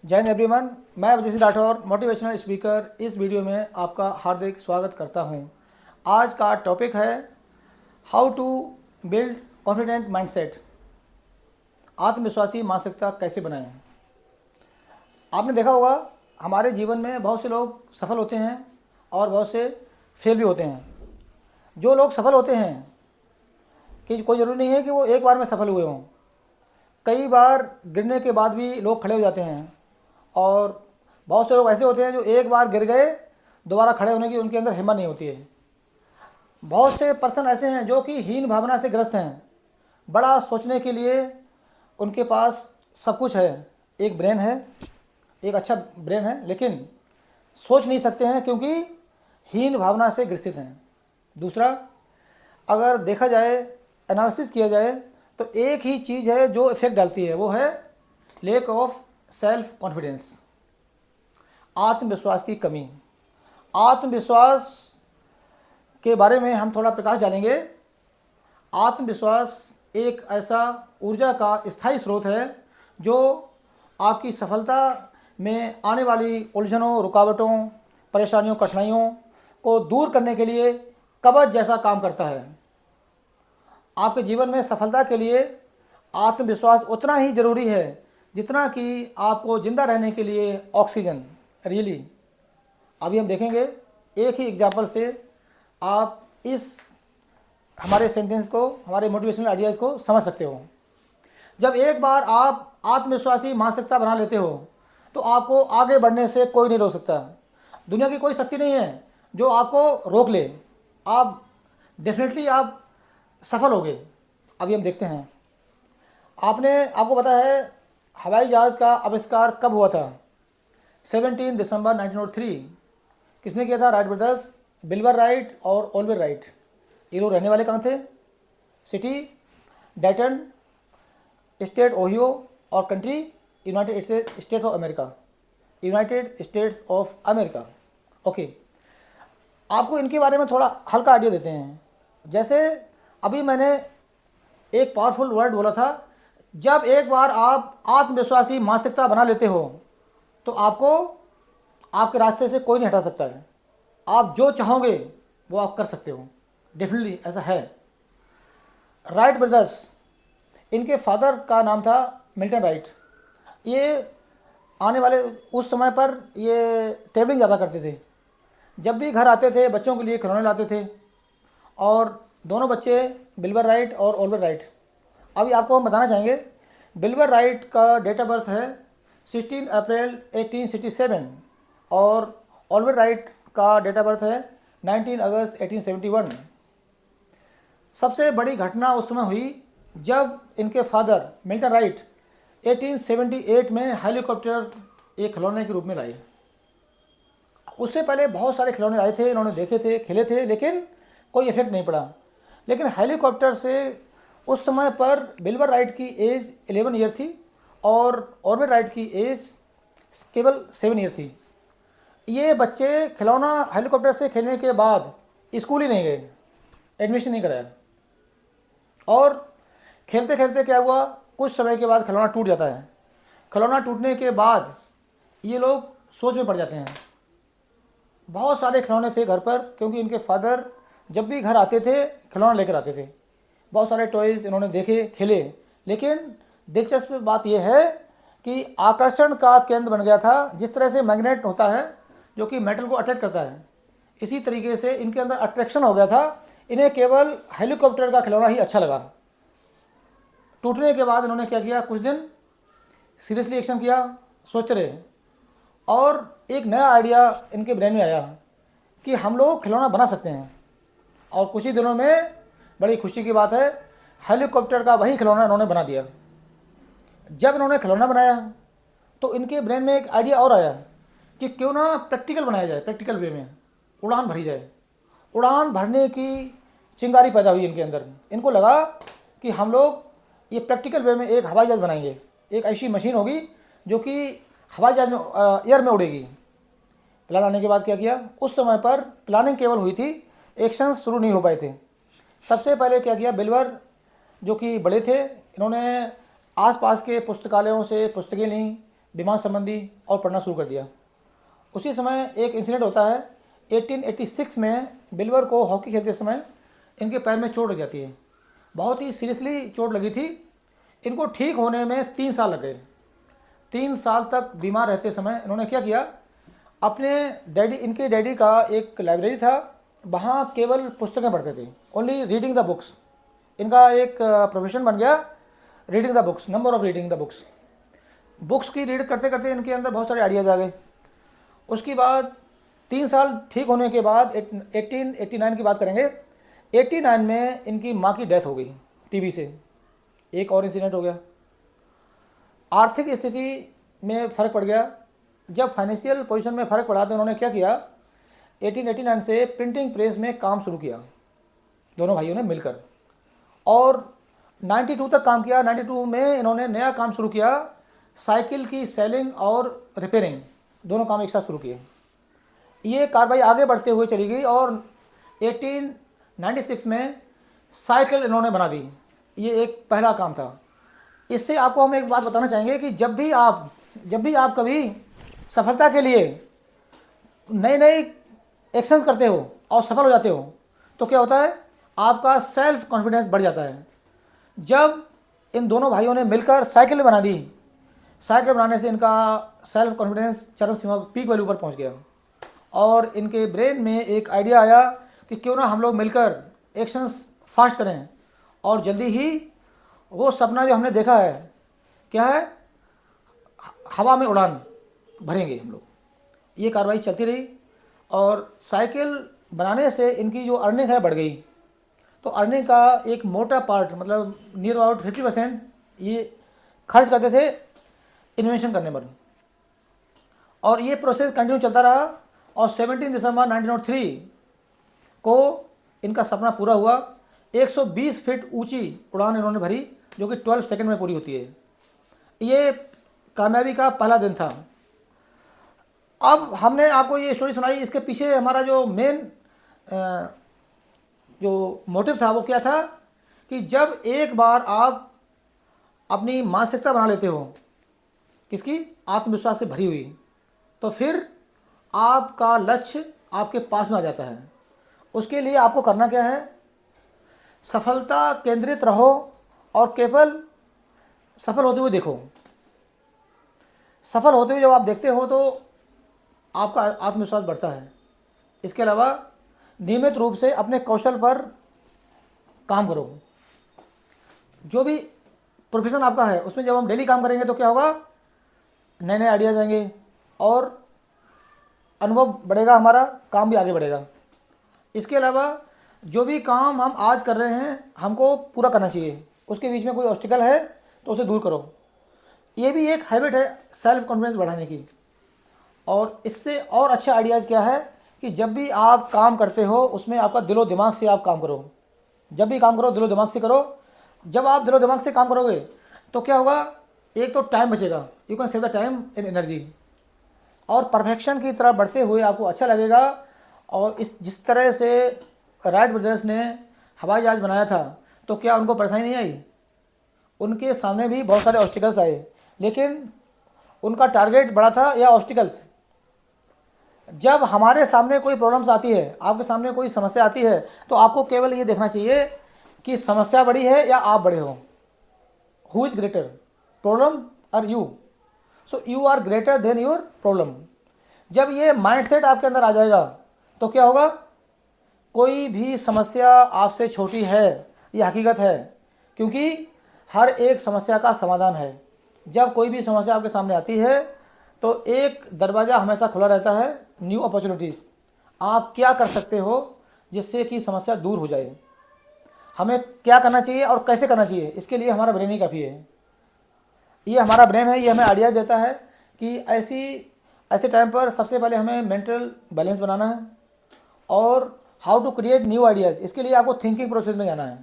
जय हिंद एवरीवन। मैं Abhijit Singh Rathore, motivational speaker, इस वीडियो में आपका हार्दिक स्वागत करता हूं। आज का टॉपिक है how to build confident mindset. आत्मविश्वासी मानसिकता कैसे बनाएं। आपने देखा होगा हमारे जीवन में बहुत से लोग सफल होते हैं और बहुत से फेल भी होते हैं। जो लोग सफल होते हैं कि कोई ज़रूरी नहीं है कि वो एक बार में सफल हुए हों, कई बार गिरने के बाद भी लोग खड़े हो जाते हैं। और बहुत से लोग ऐसे होते हैं जो एक बार गिर गए, दोबारा खड़े होने की उनके अंदर हिम्मत नहीं होती है। बहुत से पर्सन ऐसे हैं जो कि हीन भावना से ग्रस्त हैं। बड़ा सोचने के लिए उनके पास सब कुछ है, एक ब्रेन है, एक अच्छा ब्रेन है, लेकिन सोच नहीं सकते हैं क्योंकि हीन भावना से ग्रसित हैं। दूसरा, अगर देखा जाए, एनालिसिस किया जाए, तो एक ही चीज़ है जो इफेक्ट डालती है, वो है लेक ऑफ सेल्फ कॉन्फिडेंस, आत्मविश्वास की कमी। आत्मविश्वास के बारे में हम थोड़ा प्रकाश डालेंगे। आत्मविश्वास एक ऐसा ऊर्जा का स्थायी स्रोत है जो आपकी सफलता में आने वाली उलझनों, रुकावटों, परेशानियों, कठिनाइयों को दूर करने के लिए कवच जैसा काम करता है। आपके जीवन में सफलता के लिए आत्मविश्वास उतना ही ज़रूरी है जितना कि आपको ज़िंदा रहने के लिए ऑक्सीजन। रियली अभी हम देखेंगे एक ही एग्जाम्पल से आप इस हमारे सेंटेंस को, हमारे मोटिवेशनल आइडियाज़ को समझ सकते हो। जब एक बार आप आत्मविश्वासी मानसिकता बना लेते हो तो आपको आगे बढ़ने से कोई नहीं रोक सकता। दुनिया की कोई शक्ति नहीं है जो आपको रोक ले। आप डेफिनेटली आप सफल होगे। अभी हम देखते हैं, आपको पता है हवाई जहाज़ का आविष्कार कब हुआ था? 17 दिसंबर 1903। किसने किया था? राइट ब्रदर्स, बिल्बर राइट और ओलिवर राइट। ये लोग रहने वाले कहाँ थे? सिटी डायटन, स्टेट ओहियो, और country United states of America. United states of America. Okay, आपको इनके बारे में थोड़ा हल्का आइडिया देते हैं। जैसे अभी मैंने एक पावरफुल वर्ड बोला था, जब एक बार आप आत्मविश्वासी मानसिकता बना लेते हो तो आपको आपके रास्ते से कोई नहीं हटा सकता है। आप जो चाहोगे वो आप कर सकते हो। डेफिनेटली ऐसा है। राइट ब्रदर्स, इनके फादर का नाम था मिल्टन राइट। ये आने वाले उस समय पर ये ट्रेवलिंग ज़्यादा करते थे। जब भी घर आते थे बच्चों के लिए खिलौने लाते थे। और दोनों बच्चे बिल्बर राइट और ओलिवर राइट। अभी आपको हम बताना चाहेंगे, बिल्बर राइट का डेट ऑफ बर्थ है 16 अप्रैल 1867 और ओलिवर राइट का डेट ऑफ बर्थ है 19 अगस्त 1871। सबसे बड़ी घटना उस समय हुई जब इनके फादर मिल्टन राइट 1878 में हेलीकॉप्टर एक खिलौने के रूप में लाए। उससे पहले बहुत सारे खिलौने आए थे, इन्होंने देखे थे, खेले थे, लेकिन कोई इफेक्ट नहीं पड़ा। लेकिन हेलीकॉप्टर से उस समय पर बिल्बर राइट की एज 11 ईयर थी और ओलिवर राइट की एज केवल 7 ईयर थी। ये बच्चे खिलौना हेलीकॉप्टर से खेलने के बाद स्कूल ही नहीं गए, एडमिशन नहीं कराया। और खेलते खेलते क्या हुआ, कुछ समय के बाद खिलौना टूट जाता है। खिलौना टूटने के बाद ये लोग सोच में पड़ जाते हैं। बहुत सारे खिलौने थे घर पर, क्योंकि इनके फादर जब भी घर आते थे खिलौना लेकर आते थे। बहुत सारे टॉयज़ इन्होंने देखे, खेले, लेकिन दिलचस्प बात यह है कि आकर्षण का केंद्र बन गया था। जिस तरह से मैग्नेट होता है जो कि मेटल को अट्रैक्ट करता है, इसी तरीके से इनके अंदर अट्रैक्शन हो गया था। इन्हें केवल हेलीकॉप्टर का खिलौना ही अच्छा लगा। टूटने के बाद इन्होंने क्या किया, कुछ दिन सीरियसली एक्शन किया, सोचते रहे, और एक नया आइडिया इनके ब्रेन में आया कि हम लोग खिलौना बना सकते हैं। और कुछ ही दिनों में, बड़ी खुशी की बात है, हेलीकॉप्टर का वही खिलौना इन्होंने बना दिया। जब इन्होंने खिलौना बनाया तो इनके ब्रेन में एक आइडिया और आया कि क्यों ना प्रैक्टिकल बनाया जाए, प्रैक्टिकल वे में उड़ान भरी जाए। उड़ान भरने की चिंगारी पैदा हुई इनके अंदर। इनको लगा कि हम लोग ये प्रैक्टिकल वे में एक हवाई जहाज़ बनाएंगे। एक ऐसी मशीन होगी जो कि हवाई जहाज़ में, एयर में उड़ेगी। प्लान आने के बाद क्या किया, उस समय पर प्लानिंग केवल हुई थी, एक्शन शुरू नहीं हो पाए थे। सबसे पहले क्या किया, बिल्बर जो कि बड़े थे, इन्होंने आसपास के पुस्तकालयों से पुस्तकें लीं, विमान संबंधी और पढ़ना शुरू कर दिया। उसी समय एक इंसिडेंट होता है, 1886 में बिल्वर को हॉकी खेलते समय इनके पैर में चोट लग जाती है। बहुत ही सीरियसली चोट लगी थी। इनको ठीक होने में 3 साल लग गए। 3 साल तक बीमार रहते समय इन्होंने क्या किया, अपने इनके डैडी का एक लाइब्रेरी था, वहाँ केवल पुस्तकें पढ़ते थे, ओनली रीडिंग द बुक्स। इनका एक प्रोफेशन बन गया, reading the books, number of reading the books की रीड करते करते इनके अंदर बहुत सारे आइडियाज़ आ गए। उसके बाद 3 साल ठीक होने के बाद 1889 की बात करेंगे, 89 में इनकी माँ की डेथ हो गई टीबी से। एक और इंसिडेंट हो गया। आर्थिक स्थिति में फ़र्क पड़ गया। जब फाइनेंशियल पोजीशन में फ़र्क पड़ा तो उन्होंने क्या किया, 1889 से प्रिंटिंग प्रेस में काम शुरू किया दोनों भाइयों ने मिलकर, और 92 तक काम किया। 92 में इन्होंने नया काम शुरू किया, साइकिल की सेलिंग और रिपेयरिंग, दोनों काम एक साथ शुरू किए। ये कार्रवाई आगे बढ़ते हुए चली गई और 1896 में साइकिल इन्होंने बना दी। ये एक पहला काम था। इससे आपको हम एक बात बताना चाहेंगे कि जब भी आप कभी सफलता के लिए नए नए एक्शंस करते हो और सफल हो जाते हो तो क्या होता है, आपका सेल्फ कॉन्फिडेंस बढ़ जाता है। जब इन दोनों भाइयों ने मिलकर साइकिल बना दी, साइकिल बनाने से इनका सेल्फ कॉन्फिडेंस चरम सीमा पीक वैल्यू पर पहुंच गया और इनके ब्रेन में एक आइडिया आया कि क्यों ना हम लोग मिलकर एक्शंस फास्ट करें और जल्दी ही वो सपना जो हमने देखा है, क्या है, हवा में उड़ान भरेंगे हम लोग। ये कार्रवाई चलती रही और साइकिल बनाने से इनकी जो अर्निंग है बढ़ गई। तो अर्निंग का एक मोटा पार्ट, मतलब नियर अबाउट 50% ये खर्च करते थे इन्वेंशन करने पर, और ये प्रोसेस कंटिन्यू चलता रहा और 17 दिसंबर 1903 को इनका सपना पूरा हुआ। 120 फीट ऊंची उड़ान इन्होंने भरी, जो कि 12 सेकंड में पूरी होती है। ये कामयाबी का पहला दिन था। अब हमने आपको ये स्टोरी सुनाई, इसके पीछे हमारा जो मेन जो मोटिव था वो क्या था कि जब एक बार आप अपनी मानसिकता बना लेते हो किसकी, आत्मविश्वास से भरी हुई, तो फिर आपका लक्ष्य आपके पास में आ जाता है। उसके लिए आपको करना क्या है, सफलता केंद्रित रहो और केवल सफल होते हुए देखो। सफल होते हुए जब आप देखते हो तो आपका आत्मविश्वास बढ़ता है। इसके अलावा नियमित रूप से अपने कौशल पर काम करो। जो भी प्रोफेशन आपका है उसमें जब हम डेली काम करेंगे तो क्या होगा, नए नए आइडियाज आएंगे और अनुभव बढ़ेगा, हमारा काम भी आगे बढ़ेगा। इसके अलावा जो भी काम हम आज कर रहे हैं हमको पूरा करना चाहिए, उसके बीच में कोई ऑब्स्टिकल है तो उसे दूर करो। ये भी एक हैबिट है सेल्फ कॉन्फिडेंस बढ़ाने की। और इससे और अच्छा आइडियाज़ क्या है कि जब भी आप काम करते हो उसमें आपका दिलो दिमाग से आप काम करो। जब भी काम करो दिलो दिमाग से करो। जब आप दिलो दिमाग से काम करोगे तो क्या होगा, एक तो टाइम बचेगा, you can save the time and energy, और परफेक्शन की तरफ बढ़ते हुए आपको अच्छा लगेगा। और जिस तरह से राइट ब्रदर्स ने हवाई जहाज़ बनाया था तो क्या उनको परेशानी नहीं आई, उनके सामने भी बहुत सारे ऑब्स्टिकल्स आए, लेकिन उनका टारगेट बड़ा था या ऑब्स्टिकल्स। जब हमारे सामने कोई प्रॉब्लम्स आती है, आपके सामने कोई समस्या आती है, तो आपको केवल ये देखना चाहिए कि समस्या बड़ी है या आप बड़े हो। हु इज़ ग्रेटर, प्रॉब्लम और you? So you are greater than your problem. जब ये माइंडसेट आपके अंदर आ जाएगा तो क्या होगा, कोई भी समस्या आपसे छोटी है, ये हकीकत है, क्योंकि हर एक समस्या का समाधान है। जब कोई भी समस्या आपके सामने आती है तो एक दरवाज़ा हमेशा खुला रहता है, न्यू अपॉर्चुनिटीज़। आप क्या कर सकते हो जिससे कि समस्या दूर हो जाए। हमें क्या करना चाहिए और कैसे करना चाहिए, इसके लिए हमारा ब्रेन ही काफ़ी है। ये हमारा ब्रेन है, ये हमें आइडिया देता है कि ऐसे टाइम पर सबसे पहले हमें मेंटल बैलेंस बनाना है और how to create new ideas. इसके लिए आपको थिंकिंग प्रोसेस में जाना है।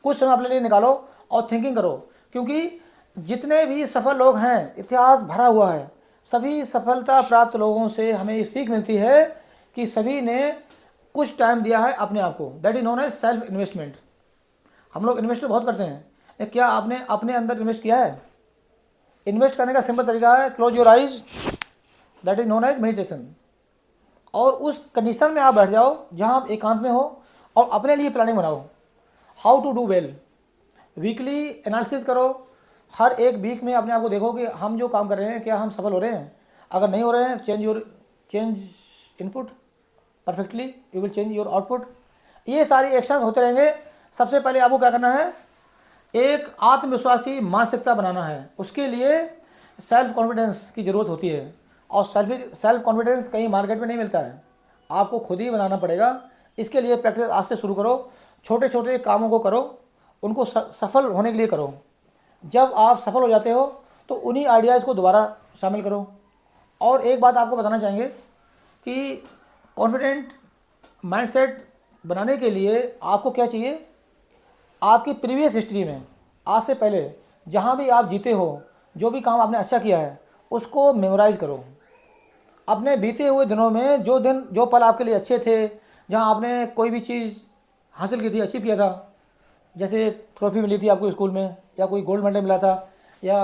कुछ समय अपने लिए निकालो और थिंकिंग करो, क्योंकि जितने भी सफल लोग हैं, इतिहास भरा हुआ है, सभी सफलता प्राप्त लोगों से हमें ये सीख मिलती है कि सभी ने कुछ टाइम दिया है अपने आप को। That is known as self investment. हम लोग इन्वेस्ट बहुत करते हैं, क्या आपने अपने अंदर इन्वेस्ट किया है? इन्वेस्ट करने का सिंपल तरीका है, close your eyes, that is known as meditation. और उस कंडीशन में आप बैठ जाओ जहां आप एकांत में हो और अपने लिए प्लानिंग बनाओ, how to do well. Weekly analysis करो, हर एक वीक में अपने आप को देखो कि हम जो काम कर रहे हैं क्या हम सफल हो रहे हैं। अगर नहीं हो रहे हैं, change input perfectly, you will change your output. ये सारी एक्शंस होते रहेंगे। सबसे पहले आपको क्या करना है, एक आत्मविश्वासी मानसिकता बनाना है। उसके लिए सेल्फ कॉन्फिडेंस की ज़रूरत होती है, और सेल्फ कॉन्फिडेंस कहीं मार्केट में नहीं मिलता है, आपको खुद ही बनाना पड़ेगा। इसके लिए प्रैक्टिस आज से शुरू करो, छोटे छोटे कामों को करो, उनको सफल होने के लिए करो। जब आप सफल हो जाते हो तो उन्हीं आइडियाज़ को दोबारा शामिल करो। और एक बात आपको बताना चाहेंगे कि कॉन्फिडेंट माइंडसेट बनाने के लिए आपको क्या चाहिए, आपकी प्रीवियस हिस्ट्री में आज से पहले जहाँ भी आप जीते हो, जो भी काम आपने अच्छा किया है उसको मेमोराइज करो। अपने बीते हुए दिनों में जो पल आपके लिए अच्छे थे, जहाँ आपने कोई भी चीज़ हासिल की थी, अचीव किया था, जैसे ट्रॉफी मिली थी आपको स्कूल में, या कोई गोल्ड मेडल मिला था, या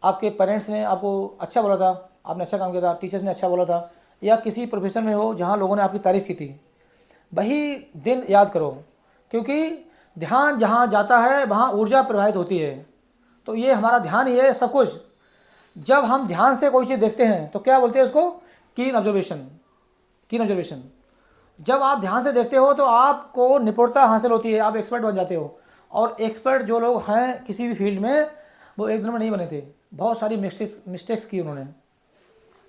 आपके पेरेंट्स ने आपको अच्छा बोला था, आपने अच्छा काम किया था, टीचर्स ने अच्छा बोला था, या किसी प्रोफेशन में हो जहाँ लोगों ने आपकी तारीफ़ की थी, वही दिन याद करो। क्योंकि ध्यान जहाँ जाता है वहाँ ऊर्जा प्रवाहित होती है। तो ये हमारा ध्यान ही है सब कुछ। जब हम ध्यान से कोई चीज़ देखते हैं तो क्या बोलते हैं उसको, कीन ऑब्जर्वेशन। जब आप ध्यान से देखते हो तो आपको निपुणता हासिल होती है, आप एक्सपर्ट बन जाते हो। और एक्सपर्ट जो लोग हैं किसी भी फील्ड में, वो एक दिन में नहीं बने थे, बहुत सारी मिस्टेक्स की उन्होंने।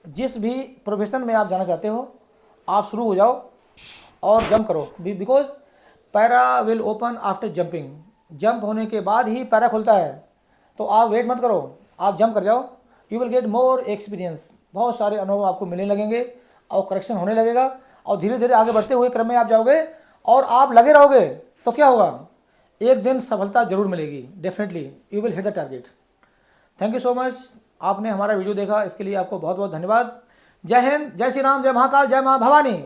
जिस भी प्रोफेशन में आप जाना चाहते हो, आप शुरू हो जाओ और जंप करो, because para will open after jumping. Jump होने के बाद ही पैरा खुलता है। तो आप वेट मत करो, आप जंप कर जाओ, you will get more experience. बहुत सारे अनुभव आपको मिलने लगेंगे और करेक्शन होने लगेगा, और धीरे धीरे आगे बढ़ते हुए क्रम में आप जाओगे और आप लगे रहोगे तो क्या होगा, एक दिन सफलता जरूर मिलेगी, definitely you will hit the target. Thank you so much, आपने हमारा वीडियो देखा, इसके लिए आपको बहुत बहुत धन्यवाद। जय हिंद, जय श्री राम, जय महाकाल, जय माँ भवानी।